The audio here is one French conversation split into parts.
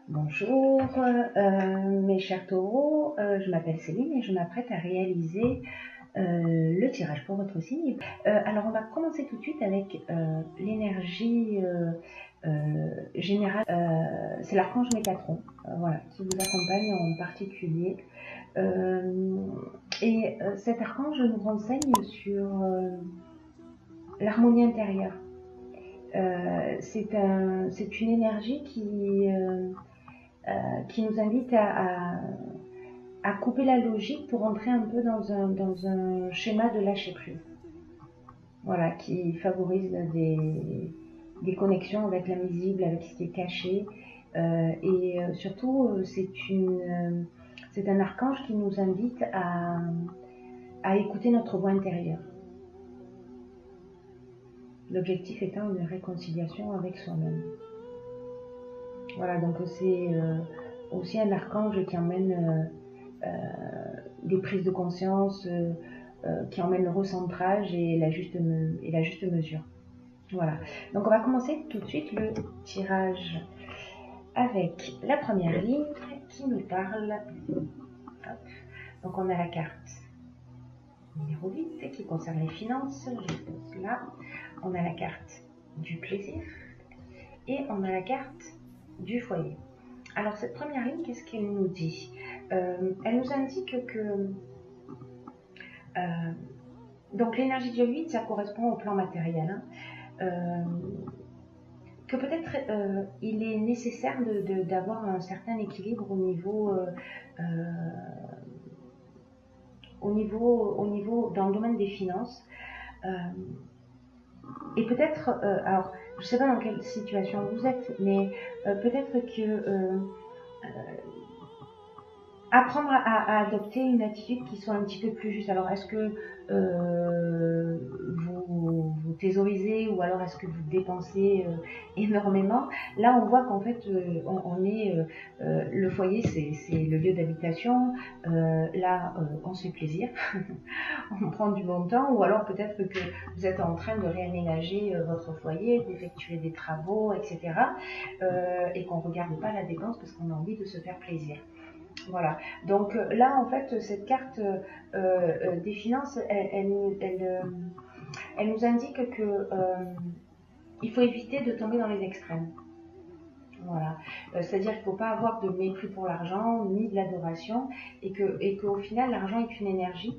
Bonjour, mes chers taureaux, je m'appelle Céline et je m'apprête à réaliser le tirage pour votre signe. Alors on va commencer tout de suite avec l'énergie générale. C'est l'archange Métatron, voilà, qui vous accompagne en particulier. Cet archange nous renseigne sur l'harmonie intérieure. C'est une énergie qui nous invite à couper la logique pour entrer un peu dans un schéma de lâcher prise. Voilà, qui favorise des connexions avec l'invisible, avec ce qui est caché. Surtout, c'est un archange qui nous invite à écouter notre voix intérieure. L'objectif étant une réconciliation avec soi-même. Voilà, donc c'est aussi un archange qui emmène des prises de conscience, qui emmène le recentrage et la juste mesure. Voilà, donc on va commencer tout de suite le tirage avec la première ligne qui nous parle. Hop. Donc on a la carte numéro 8 qui concerne les finances, juste là. On a la carte du plaisir et on a la carte du foyer. Alors cette première ligne, qu'est-ce qu'elle nous dit? Elle nous indique que donc l'énergie du 8, ça correspond au plan matériel. Que peut-être il est nécessaire d'avoir un certain équilibre au niveau dans le domaine des finances. Et peut-être, alors je ne sais pas dans quelle situation vous êtes, mais peut-être que apprendre à adopter une attitude qui soit un petit peu plus juste. Alors, est-ce que vous thésaurisez ou alors est-ce que vous dépensez énormément? Là, on voit qu'en fait, le foyer, c'est le lieu d'habitation. Là, on se fait plaisir, on prend du bon temps, ou alors peut-être que vous êtes en train de réaménager votre foyer, d'effectuer des travaux, etc. Et qu'on ne regarde pas la dépense parce qu'on a envie de se faire plaisir. Voilà, donc là en fait cette carte des finances, elle nous indique que il faut éviter de tomber dans les extrêmes. Voilà, c'est-à-dire qu'il ne faut pas avoir de mépris pour l'argent ni de l'adoration et qu'au final l'argent est une énergie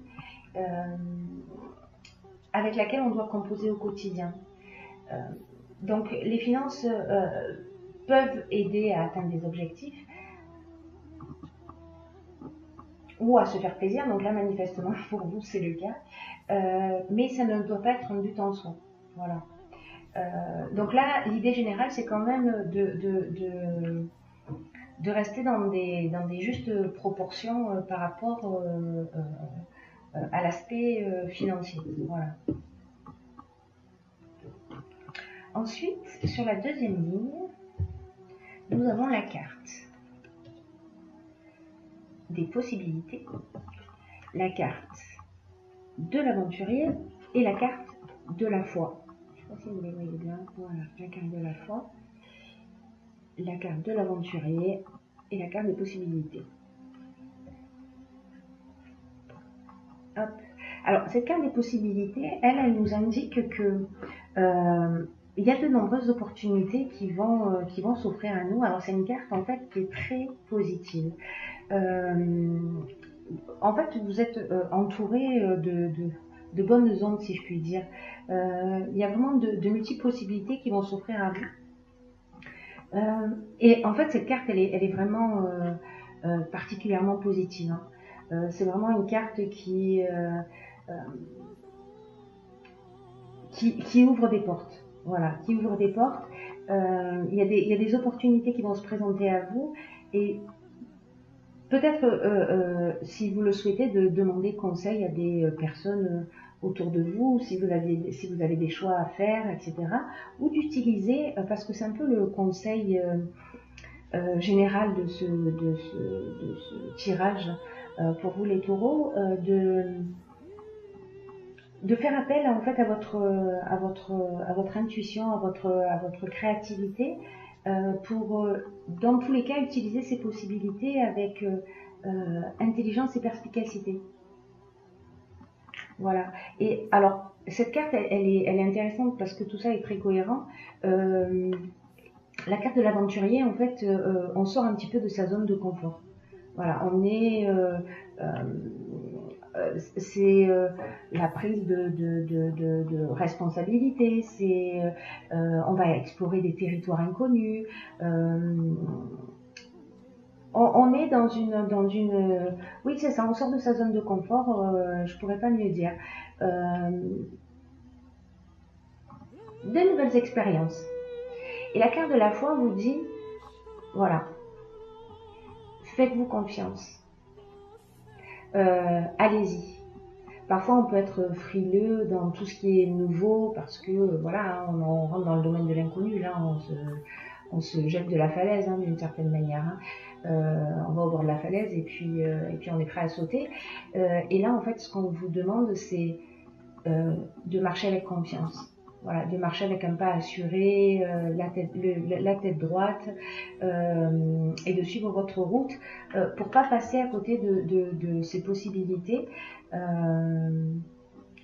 avec laquelle on doit composer au quotidien. Donc les finances peuvent aider à atteindre des objectifs ou à se faire plaisir, donc là manifestement pour vous c'est le cas, mais ça ne doit pas être un but en soi. Voilà. Donc là l'idée générale c'est quand même de rester dans des justes proportions par rapport à l'aspect financier. Voilà. Ensuite, sur la deuxième ligne, nous avons la carte des possibilités, la carte de l'aventurier et la carte de la foi. Je ne sais pas si vous les voyez bien. Voilà, la carte de la foi, la carte de l'aventurier et la carte des possibilités. Hop. Alors, cette carte des possibilités, elle nous indique que il y a de nombreuses opportunités qui vont s'offrir à nous. Alors, c'est une carte en fait qui est très positive. En fait, vous êtes entouré de bonnes ondes, si je puis dire. Il y a vraiment de multiples possibilités qui vont s'offrir à vous. Et en fait, cette carte, elle est vraiment particulièrement positive. Hein. C'est vraiment une carte qui ouvre des portes. Voilà, qui ouvre des portes. Il y a des opportunités qui vont se présenter à vous et peut-être, si vous le souhaitez, de demander conseil à des personnes autour de vous, si vous avez des choix à faire, etc. Ou d'utiliser, parce que c'est un peu le conseil général de ce tirage pour vous les taureaux, de faire appel en fait à votre intuition, à votre créativité, pour, dans tous les cas, utiliser ces possibilités avec intelligence et perspicacité. Voilà. Et alors, cette carte, elle est intéressante parce que tout ça est très cohérent. La carte de l'aventurier, en fait, on sort un petit peu de sa zone de confort. Voilà, on est, c'est la prise de responsabilité, c'est, on va explorer des territoires inconnus. On est dans une, oui c'est ça, on sort de sa zone de confort, je pourrais pas mieux dire. De nouvelles expériences. Et la carte de la foi vous dit, voilà, faites-vous confiance. Allez-y. Parfois, on peut être frileux dans tout ce qui est nouveau parce que, voilà, on rentre dans le domaine de l'inconnu. Là, on se jette de la falaise, hein, d'une certaine manière. Hein. On va au bord de la falaise et puis on est prêt à sauter. Et là, en fait, ce qu'on vous demande, c'est de marcher avec confiance. Voilà, de marcher avec un pas assuré, la tête droite, et de suivre votre route pour pas passer à côté de ces possibilités.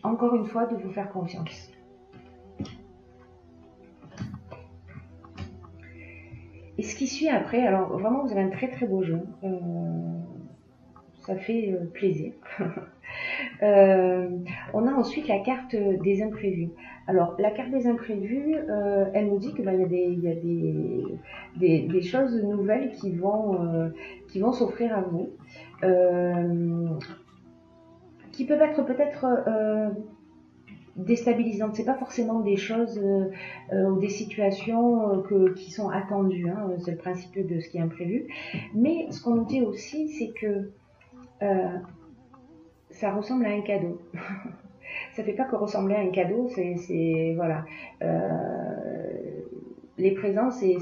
Encore une fois, de vous faire confiance. Et ce qui suit après, alors vraiment vous avez un très très beau jeu, ça fait plaisir. On a ensuite la carte des imprévus. Alors la carte des imprévus, elle nous dit que il y a des choses nouvelles qui vont s'offrir à vous, qui peuvent être peut-être déstabilisantes. C'est pas forcément des choses ou des situations qui sont attendues. Hein, c'est le principe de ce qui est imprévu. Mais ce qu'on nous dit aussi, c'est que ça ressemble à un cadeau. Ça fait pas que ressembler à un cadeau, c'est voilà. Les présents, c'est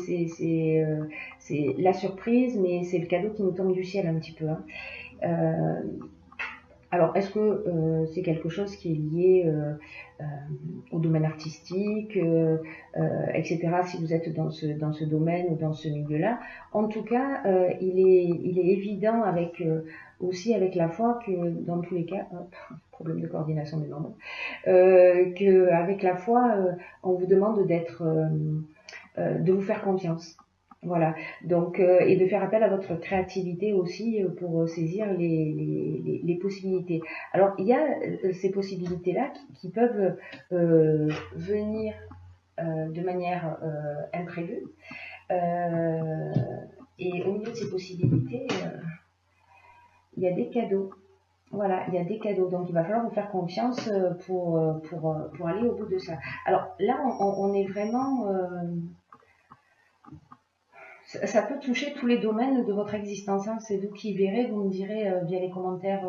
la surprise, mais c'est le cadeau qui nous tombe du ciel un petit peu. Hein. Alors, est-ce que c'est quelque chose qui est lié au domaine artistique, etc. Si vous êtes dans ce domaine ou dans ce milieu-là, en tout cas, il est évident aussi avec la foi que dans tous les cas, problème de coordination des membres, qu'avec la foi, on vous demande de vous faire confiance. Voilà, donc et de faire appel à votre créativité aussi pour saisir les possibilités. Alors il y a ces possibilités-là qui peuvent venir de manière imprévue. Et au milieu de ces possibilités, il y a des cadeaux. Voilà, il y a des cadeaux. Donc il va falloir vous faire confiance pour aller au bout de ça. Alors là, on est vraiment... ça peut toucher tous les domaines de votre existence. Hein. C'est vous qui verrez, vous me direz via les commentaires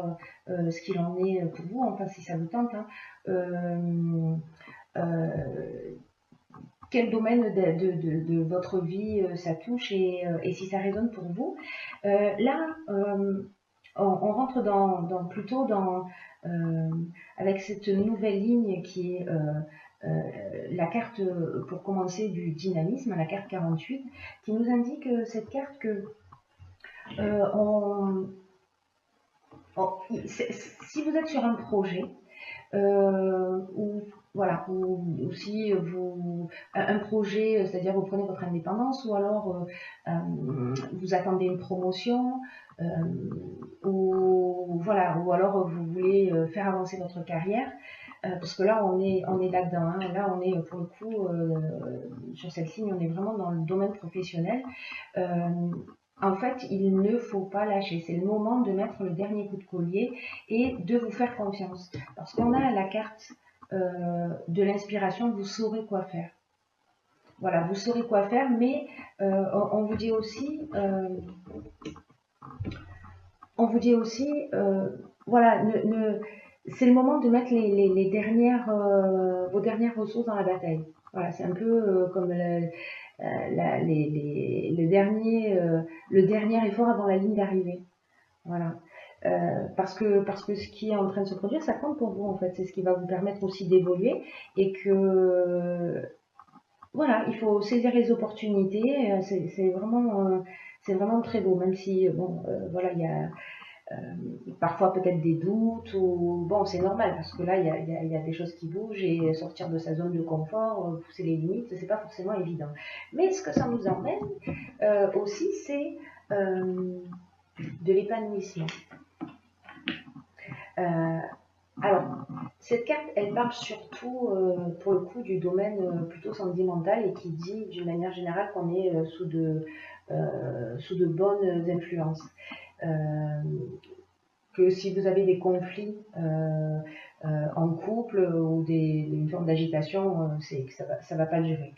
ce qu'il en est pour vous, enfin si ça vous tente. Hein. Quel domaine de votre vie ça touche et si ça résonne pour vous. Là, on rentre plutôt avec cette nouvelle ligne qui est la carte, pour commencer, du dynamisme, la carte 48, qui nous indique cette carte que si vous êtes sur un projet, ou voilà, ou si un projet, c'est-à-dire vous prenez votre indépendance, ou alors vous attendez une promotion, ou voilà, ou alors vous voulez faire avancer votre carrière, parce que là on est là-dedans, hein. Là on est pour le coup sur cette ligne, on est vraiment dans le domaine professionnel. En fait, il ne faut pas lâcher. C'est le moment de mettre le dernier coup de collier et de vous faire confiance. Parce qu'on a la carte de l'inspiration, vous saurez quoi faire. Voilà, vous saurez quoi faire, mais on vous dit aussi, voilà, c'est le moment de mettre vos dernières ressources dans la bataille. Voilà, c'est un peu comme le dernier effort avant la ligne d'arrivée. Voilà. Parce que ce qui est en train de se produire, ça compte pour vous en fait. C'est ce qui va vous permettre aussi d'évoluer et que voilà, il faut saisir les opportunités. C'est vraiment très beau, même si, bon, voilà, il y a parfois peut-être des doutes, ou bon, c'est normal, parce que là, il y a des choses qui bougent, et sortir de sa zone de confort, pousser les limites, c'est pas forcément évident. Mais ce que ça nous emmène aussi, c'est de l'épanouissement. Euh, alors, cette carte, elle parle surtout, pour le coup, du domaine plutôt sentimental, et qui dit d'une manière générale qu'on est sous de bonnes influences. Euh, que si vous avez des conflits en couple, ou une forme d'agitation, c'est que ça va pas durer.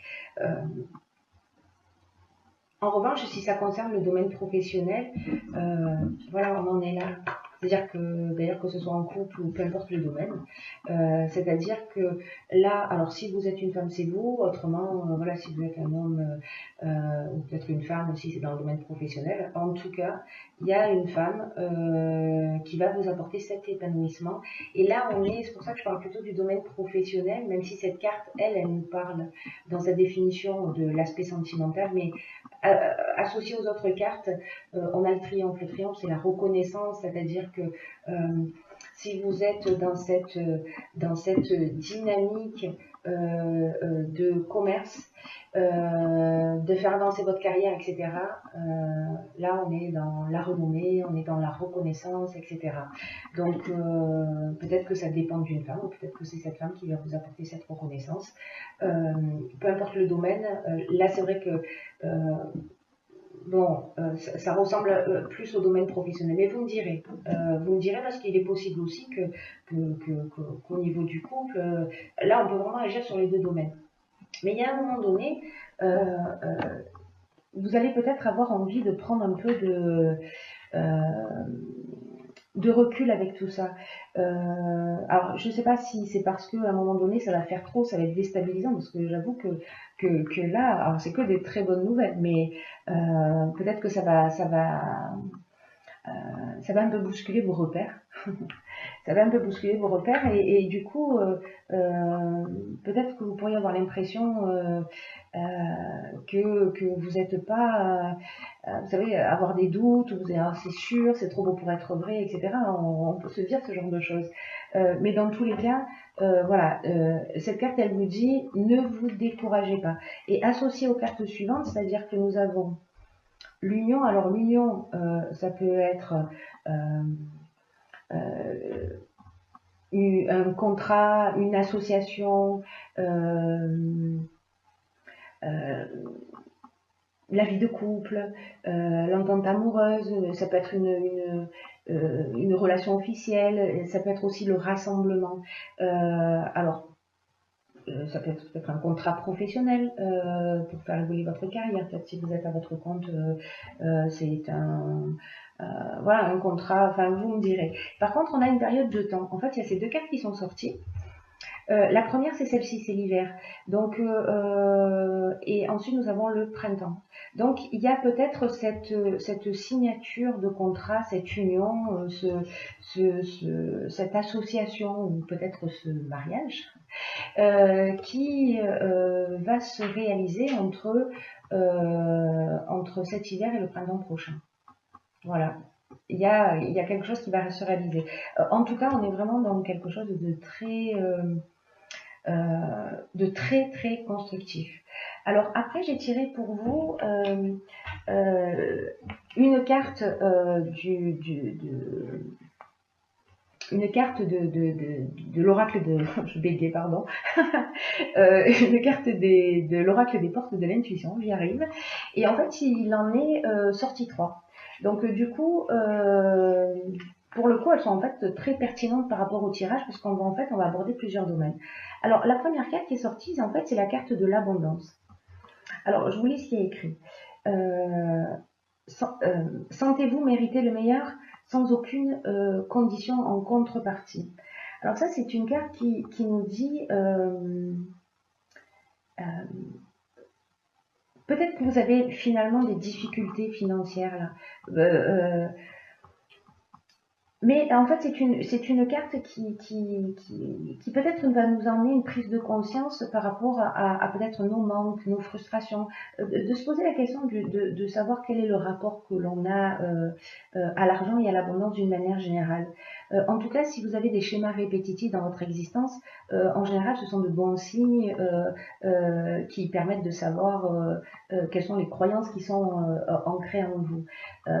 En revanche, si ça concerne le domaine professionnel, voilà, on en est là. C'est-à-dire que, d'ailleurs, que ce soit en couple ou peu importe le domaine, c'est-à-dire que là, alors si vous êtes une femme, c'est vous, autrement, voilà, si vous êtes un homme, ou peut-être une femme aussi, c'est dans le domaine professionnel. En tout cas, il y a une femme qui va vous apporter cet épanouissement. Et là, c'est pour ça que je parle plutôt du domaine professionnel, même si cette carte, elle nous parle dans sa définition de l'aspect sentimental, mais associé aux autres cartes, on a le triomphe. Le triomphe, c'est la reconnaissance, c'est-à-dire que si vous êtes dans cette dynamique de commerce, de faire avancer votre carrière, etc. Là, on est dans la renommée, on est dans la reconnaissance, etc. Donc, peut-être que ça dépend d'une femme, ou peut-être que c'est cette femme qui va vous apporter cette reconnaissance. Peu importe le domaine, là, c'est vrai que bon, ça ressemble plus au domaine professionnel. Mais vous me direz parce qu'il est possible aussi qu'au niveau du couple, là, on peut vraiment agir sur les deux domaines. Mais il y a un moment donné, vous allez peut-être avoir envie de prendre un peu de recul avec tout ça. Alors, je ne sais pas si c'est parce qu'à un moment donné, ça va faire trop, ça va être déstabilisant, parce que j'avoue que là, alors c'est que des très bonnes nouvelles, mais peut-être que ça va un peu bousculer vos repères. Ça va un peu bousculer vos repères, et du coup, peut-être que vous pourriez avoir l'impression que vous n'êtes pas, vous savez, avoir des doutes, ou vous allez, c'est sûr, c'est trop beau pour être vrai, etc. On peut se dire ce genre de choses. Mais dans tous les cas, voilà, cette carte, elle vous dit, ne vous découragez pas. Et associée aux cartes suivantes, c'est-à-dire que nous avons l'union. Alors l'union, ça peut être un contrat, une association, euh, la vie de couple, l'entente amoureuse, ça peut être une relation officielle, ça peut être aussi le rassemblement. Alors, ça peut être peut-être un contrat professionnel pour faire évoluer votre carrière. Peut-être si vous êtes à votre compte, c'est voilà, un contrat, enfin vous me direz. Par contre, on a une période de temps. En fait, il y a ces deux cartes qui sont sorties. La première, c'est celle-ci, c'est l'hiver. Donc, et ensuite, nous avons le printemps. Donc, il y a peut-être cette signature de contrat, cette union, cette association, ou peut-être ce mariage, qui va se réaliser entre cet hiver et le printemps prochain. Voilà. Il y a quelque chose qui va se réaliser. En tout cas, on est vraiment dans quelque chose de très très constructif. Alors après, j'ai tiré pour vous une carte une carte de l'oracle de je bégayais, pardon. Une carte de l'oracle des portes de l'intuition, j'y arrive. Et en fait, il en est sorti 3. Donc du coup, pour le coup, elles sont en fait très pertinentes par rapport au tirage, parce on va aborder plusieurs domaines. Alors la première carte qui est sortie, en fait, c'est la carte de l'abondance. Alors je vous lis ce qui est écrit. Sentez-vous mériter le meilleur sans aucune condition en contrepartie. Alors ça, c'est une carte qui nous dit peut-être que vous avez finalement des difficultés financières là. Mais en fait, c'est une carte qui peut-être va nous emmener une prise de conscience par rapport à peut-être nos manques, nos frustrations, de se poser la question de savoir quel est le rapport que l'on a à l'argent et à l'abondance d'une manière générale. En tout cas, si vous avez des schémas répétitifs dans votre existence, en général, ce sont de bons signes qui permettent de savoir quelles sont les croyances qui sont ancrées en vous.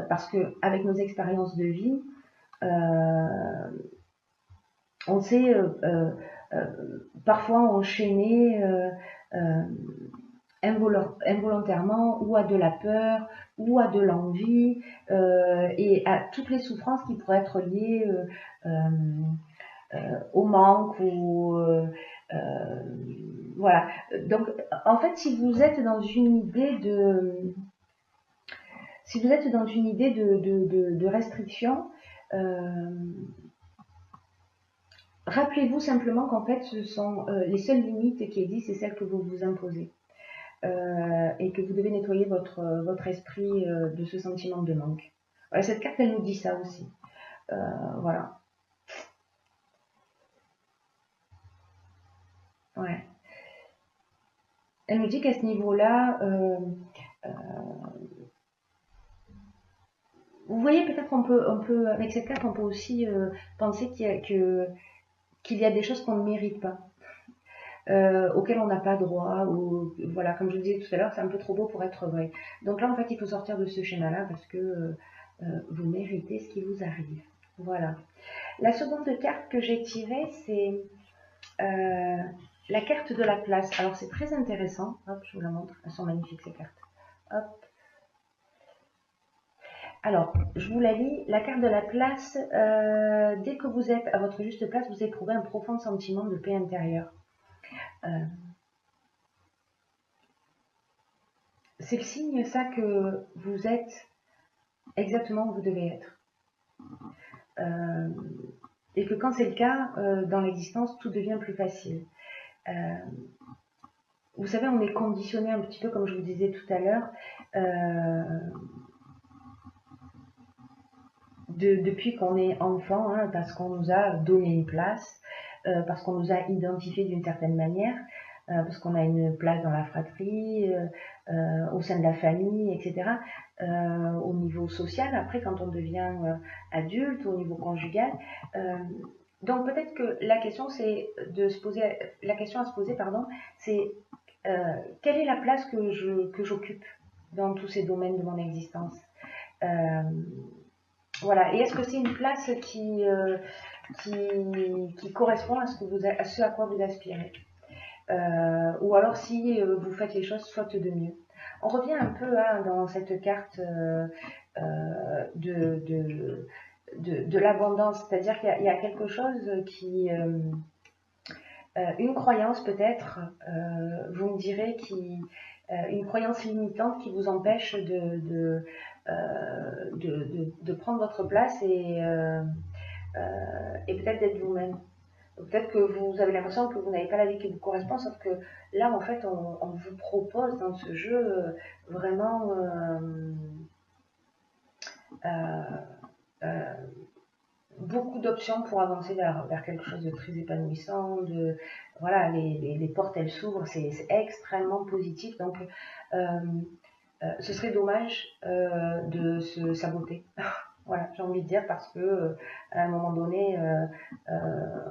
Parce que avec nos expériences de vie, euh, on sait euh, parfois enchaîner involontairement ou à de la peur ou à de l'envie et à toutes les souffrances qui pourraient être liées au manque ou voilà. Donc en fait, si vous êtes dans une idée de restriction, rappelez-vous simplement qu'en fait, ce sont les seules limites qui existent, c'est celles que vous vous imposez. Et que vous devez nettoyer votre esprit de ce sentiment de manque. Voilà, cette carte, elle nous dit ça aussi. Voilà. Ouais. Elle nous dit qu'à ce niveau-là, vous voyez, peut-être avec cette carte, on peut aussi penser qu'il y a des choses qu'on ne mérite pas. Auxquelles on n'a pas droit, ou voilà, comme je vous disais tout à l'heure, c'est un peu trop beau pour être vrai. Donc là, en fait, il faut sortir de ce schéma-là parce que vous méritez ce qui vous arrive. Voilà. La seconde carte que j'ai tirée, c'est la carte de la place. Alors c'est très intéressant. Hop, je vous la montre. Elles sont magnifiques ces cartes. Hop. Alors, je vous la lis. La carte de la place, dès que vous êtes à votre juste place, vous éprouvez un profond sentiment de paix intérieure. C'est le signe, ça, que vous êtes exactement où vous devez être. Et que quand c'est le cas, dans l'existence, tout devient plus facile. Vous savez, on est conditionné un petit peu, comme je vous disais tout à l'heure, depuis qu'on est enfant, hein, parce qu'on nous a donné une place, parce qu'on nous a identifié d'une certaine manière, parce qu'on a une place dans la fratrie, au sein de la famille, etc. Au niveau social, après, quand on devient adulte, au niveau conjugal. Donc peut-être que la question, c'est de se poser, la question à se poser, pardon, c'est quelle est la place que j'occupe dans tous ces domaines de mon existence. Voilà. Et est-ce que c'est une place qui correspond à ce à quoi vous aspirez, ou alors si vous faites les choses soit de mieux. On revient un peu hein, dans cette carte de l'abondance, c'est-à-dire qu'il y a quelque chose qui, une croyance peut-être, vous me direz, une croyance limitante qui vous empêche de prendre votre place et peut-être d'être vous-même. Peut-être que vous avez l'impression que vous n'avez pas la vie qui vous correspond, sauf que là, en fait, on vous propose dans ce jeu vraiment euh, beaucoup d'options pour avancer vers quelque chose de très épanouissant. Voilà, les portes, elles s'ouvrent, c'est extrêmement positif. Donc, ce serait dommage de se saboter. Voilà, j'ai envie de dire, parce que à un moment donné,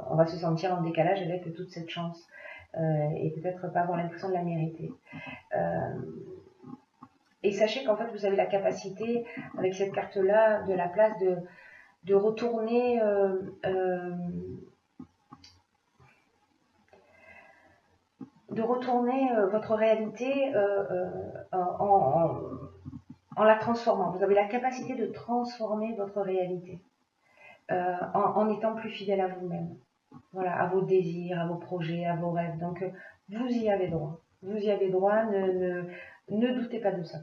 on va se sentir en décalage avec toute cette chance et peut-être pas avoir l'impression de la mériter. Et sachez qu'en fait, vous avez la capacité, avec cette carte-là, de la place de retourner votre réalité en la transformant. Vous avez la capacité de transformer votre réalité en étant plus fidèle à vous-même. Voilà, à vos désirs, à vos projets, à vos rêves. Donc, vous y avez droit. Vous y avez droit, ne doutez pas de ça.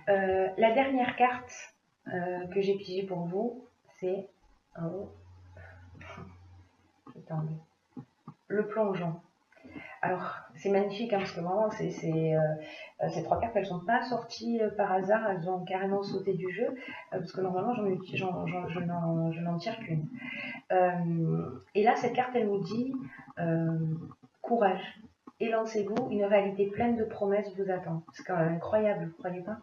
La dernière carte que j'ai pigée pour vous, c'est le plongeon. alors, c'est magnifique, hein, parce que vraiment, ces trois cartes, elles sont pas sorties par hasard, elles ont carrément sauté du jeu, parce que normalement, je n'en tire qu'une. Et là, cette carte, elle nous dit courage, élancez-vous, une réalité pleine de promesses vous attend. C'est quand même incroyable, vous croyez pas?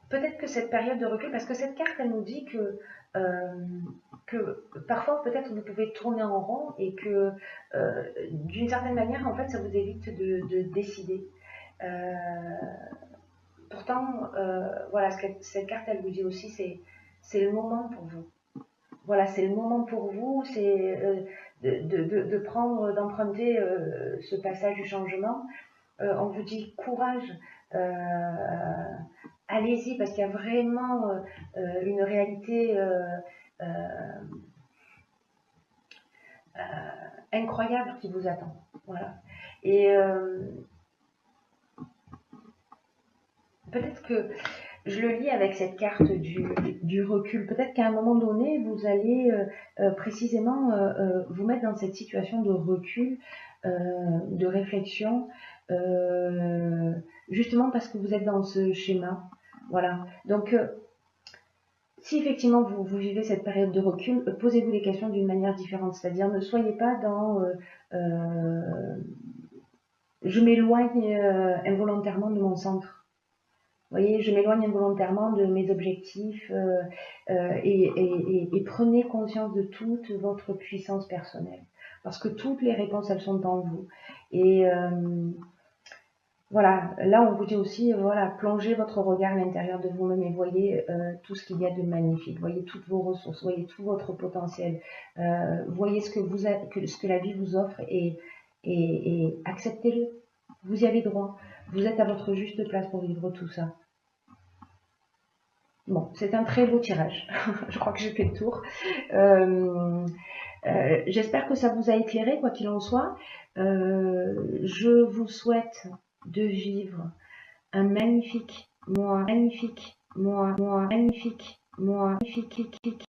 Peut-être que cette période de recul, parce que cette carte, elle nous dit que parfois, peut-être, vous pouvez tourner en rond et que, d'une certaine manière, en fait, ça vous évite de décider. Pourtant, voilà, cette carte, elle vous dit aussi, c'est le moment pour vous. Voilà, c'est le moment pour vous, c'est de prendre, d'emprunter ce passage du changement. On vous dit courage, allez-y, parce qu'il y a vraiment une réalité incroyable qui vous attend. Voilà. Et peut-être que je le lis avec cette carte du recul. Peut-être qu'à un moment donné, vous allez précisément vous mettre dans cette situation de recul, de réflexion, justement parce que vous êtes dans ce schéma. Voilà. Donc, si effectivement vous vivez cette période de recul, posez-vous les questions d'une manière différente. C'est-à-dire, ne soyez pas dans je m'éloigne involontairement de mon centre. Vous voyez, je m'éloigne involontairement de mes objectifs et prenez conscience de toute votre puissance personnelle. Parce que toutes les réponses, elles sont en vous. Et voilà, là on vous dit aussi, voilà, plongez votre regard à l'intérieur de vous-même et voyez tout ce qu'il y a de magnifique. Voyez toutes vos ressources, voyez tout votre potentiel. Voyez ce que la vie vous offre et acceptez-le. Vous y avez droit. Vous êtes à votre juste place pour vivre tout ça. Bon, c'est un très beau tirage. Je crois que j'ai fait le tour. J'espère que ça vous a éclairé, quoi qu'il en soit. Je vous souhaite de vivre un magnifique mois, magnifique mois, magnifique mois, magnifique.